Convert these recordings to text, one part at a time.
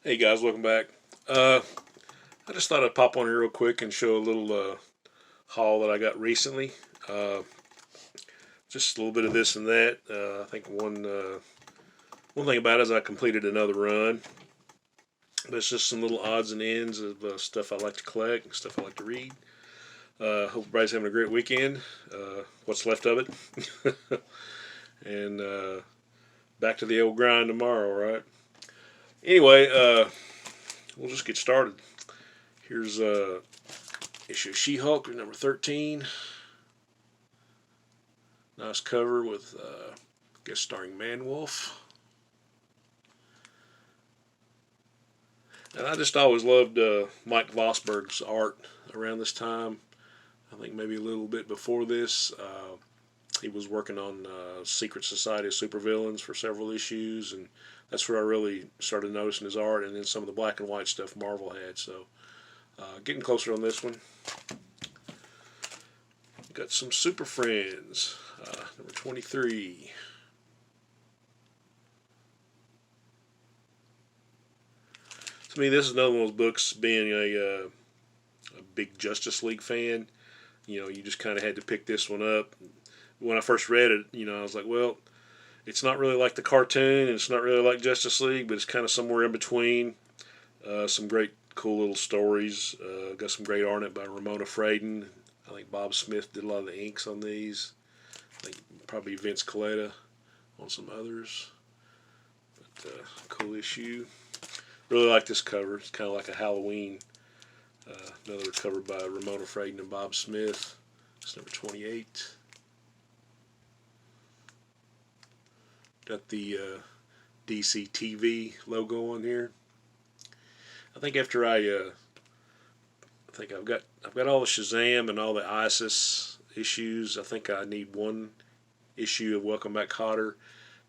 Hey guys, welcome back. I just thought I'd pop on here real quick and show a little haul that I got recently. Uh, just a little bit of this and that. I think one thing about it is I completed another run. But it's just some little odds and ends of stuff I like to collect and stuff I like to read. Hope everybody's having a great weekend. What's left of it, and back to the old grind tomorrow, right? Anyway, we'll just get started. Here's issue She-Hulk number 13. Nice cover with guest starring Manwolf. And I just always loved Mike Vosberg's art around this time. I think maybe a little bit before this. He was working on Secret Society of Supervillains for several issues, and that's where I really started noticing his art, and then some of the black and white stuff Marvel had. So, getting closer on this one. Got some Super Friends, number 23. To me, this is another one of those books. Being a big Justice League fan, you just kind of had to pick this one up. When I first read it, I was like, well, it's not really like the cartoon, and it's not really like Justice League, but it's kind of somewhere in between. Some great, cool little stories. Got some great art in it by Ramona Fraden. I think Bob Smith did a lot of the inks on these. I think probably Vince Coletta on some others. But cool issue. Really like this cover. It's kind of like a Halloween. Another cover by Ramona Fraden and Bob Smith. It's number 28. Got the DC TV logo on here. I think after I think I've got all the Shazam and all the ISIS issues. I think I need one issue of Welcome Back Kotter,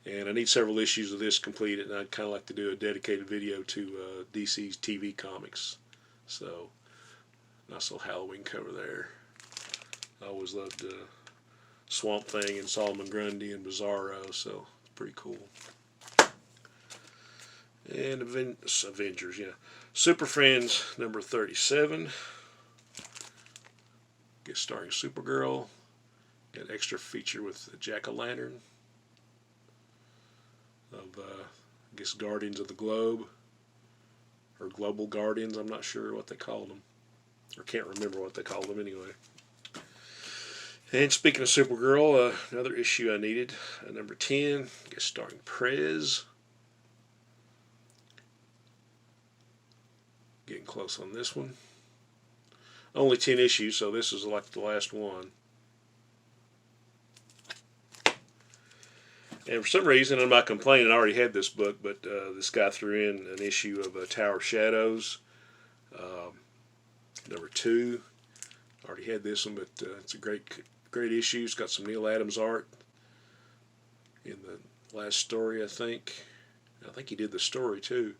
and I need several issues of this completed. And I'd kind of like to do a dedicated video to DC's TV comics. So nice little Halloween cover there. I always loved Swamp Thing and Solomon Grundy and Bizarro, so it's pretty cool. And Avengers, yeah. Super Friends number 37. Guest starring Supergirl. Got an extra feature with Jack-o'-lantern of, I guess, Guardians of the Globe. Or Global Guardians, I'm not sure what they called them. Or can't remember what they called them anyway. And speaking of Supergirl, another issue I needed, number 10, guest starring Prez. Getting close on this one. Only 10 issues, so this is like the last one. And for some reason, I'm not complaining, I already had this book, but this guy threw in an issue of Tower of Shadows, number 2. Already had this one, but it's a great issue. It's got some Neil Adams art in the last story, I think. I think he did the story too.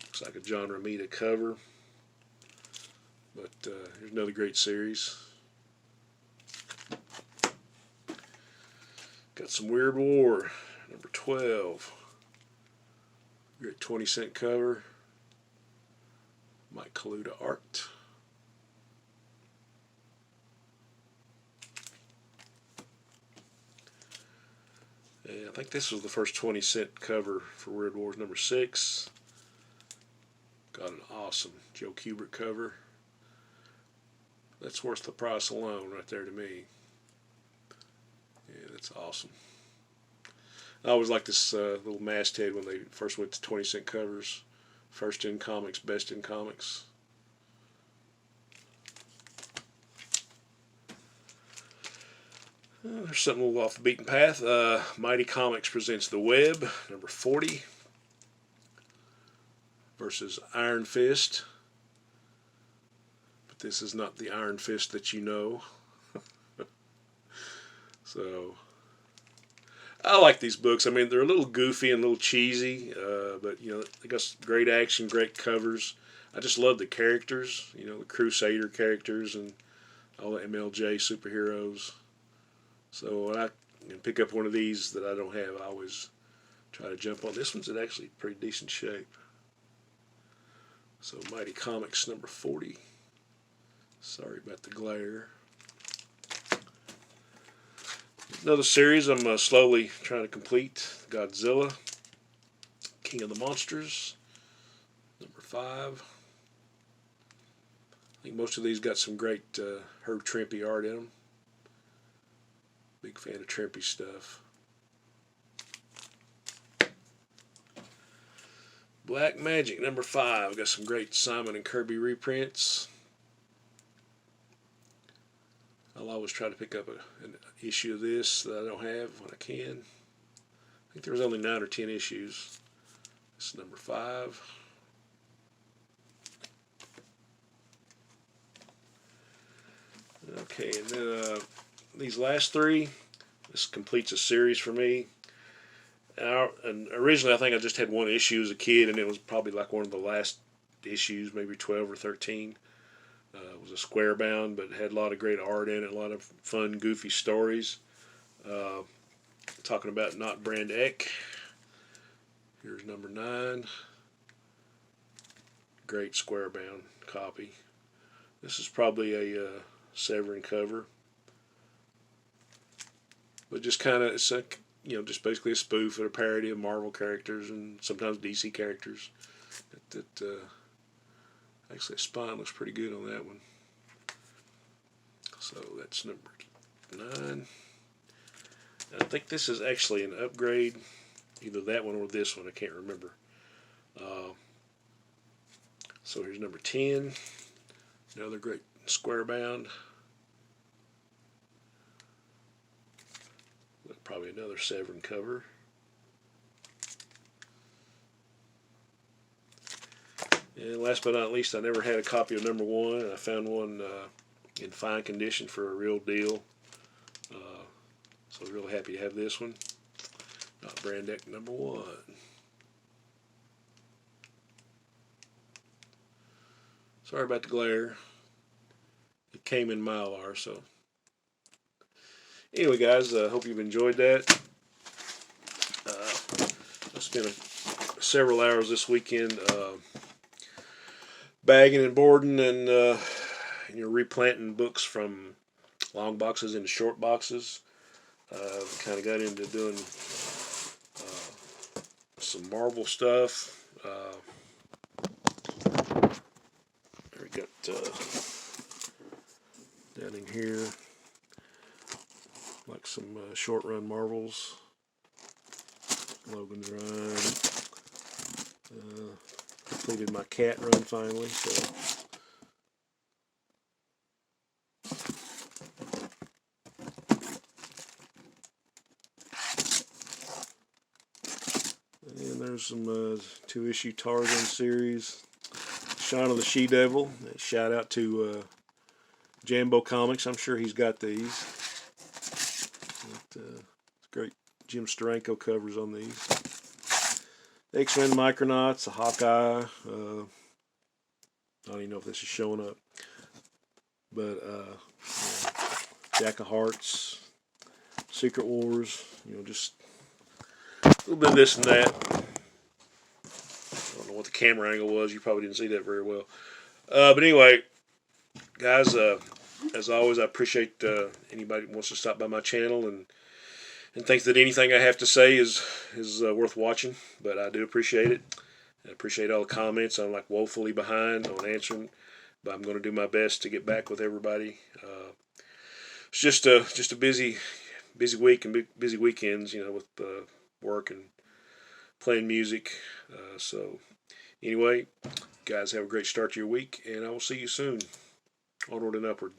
Looks like a John Romita cover. But here's another great series. Got some Weird War, number 12. Great 20-cent cover. Mike Kaluta art. And I think this was the first 20-cent cover for Weird Wars number 6. Got an awesome Joe Kubert cover. That's worth the price alone right there to me. Yeah, that's awesome. I always liked this little masthead when they first went to 20-cent covers. First in comics, best in comics. There's something a little off the beaten path. Mighty Comics presents The Web, number 40, versus Iron Fist. But this is not the Iron Fist that you know. So, I like these books. I mean, they're a little goofy and a little cheesy, but they got great action, great covers. I just love the characters, the Crusader characters and all the MLJ superheroes. So when I pick up one of these that I don't have, I always try to jump on. This one's in actually pretty decent shape. So Mighty Comics number 40. Sorry about the glare. Another series I'm slowly trying to complete. Godzilla, King of the Monsters, number 5. I think most of these got some great Herb Trimpe art in them. Big fan of Trimpe stuff. Black Magic number 5. Got some great Simon and Kirby reprints. I'll always try to pick up an issue of this that I don't have when I can. I think there was only 9 or 10 issues. This is number 5. Okay, and then these last 3, this completes a series for me. And originally, I think I just had 1 issue as a kid, and it was probably like one of the last issues, maybe 12 or 13. It was a square bound, but it had a lot of great art in it, a lot of fun, goofy stories. Talking about Not Brand Echh. Here's number 9. Great square bound copy. This is probably a Severin cover, but just kind of, it's a, just basically a spoof or a parody of Marvel characters and sometimes DC characters. Actually, the spine looks pretty good on that one. So that's number 9. I think this is actually an upgrade, either that one or this one. I can't remember. So here's number 10. Another great square bound. Probably another Severin cover. And last but not least, I never had a copy of number 1, and I found one in fine condition for a real deal. So I was really happy to have this one. Not Brand Echh number 1. Sorry about the glare. It came in Mylar, so. Anyway, guys, I hope you've enjoyed that. I spent several hours this weekend bagging and boarding and replanting books from long boxes into short boxes. Kind of got into doing some Marvel stuff. We got down in here like some short run Marvels. Logan's Run. Completed my cat run finally, so. And there's some 2-issue Tarzan series. Shaun of the She-Devil. Shout out to Jambo Comics. I'm sure he's got these. It's great Jim Steranko covers on these. X-Men Micronauts, a Hawkeye. I don't even know if this is showing up. But Jack of Hearts, Secret Wars, just a little bit of this and that. I don't know what the camera angle was. You probably didn't see that very well. But anyway, guys, as always, I appreciate anybody who wants to stop by my channel and thinks that anything I have to say is worth watching. But I do appreciate it. I appreciate all the comments. I'm like woefully behind on answering, but I'm going to do my best to get back with everybody. It's just a busy week and busy weekends, with work and playing music. So anyway, guys, have a great start to your week, and I will see you soon. Onward and upward.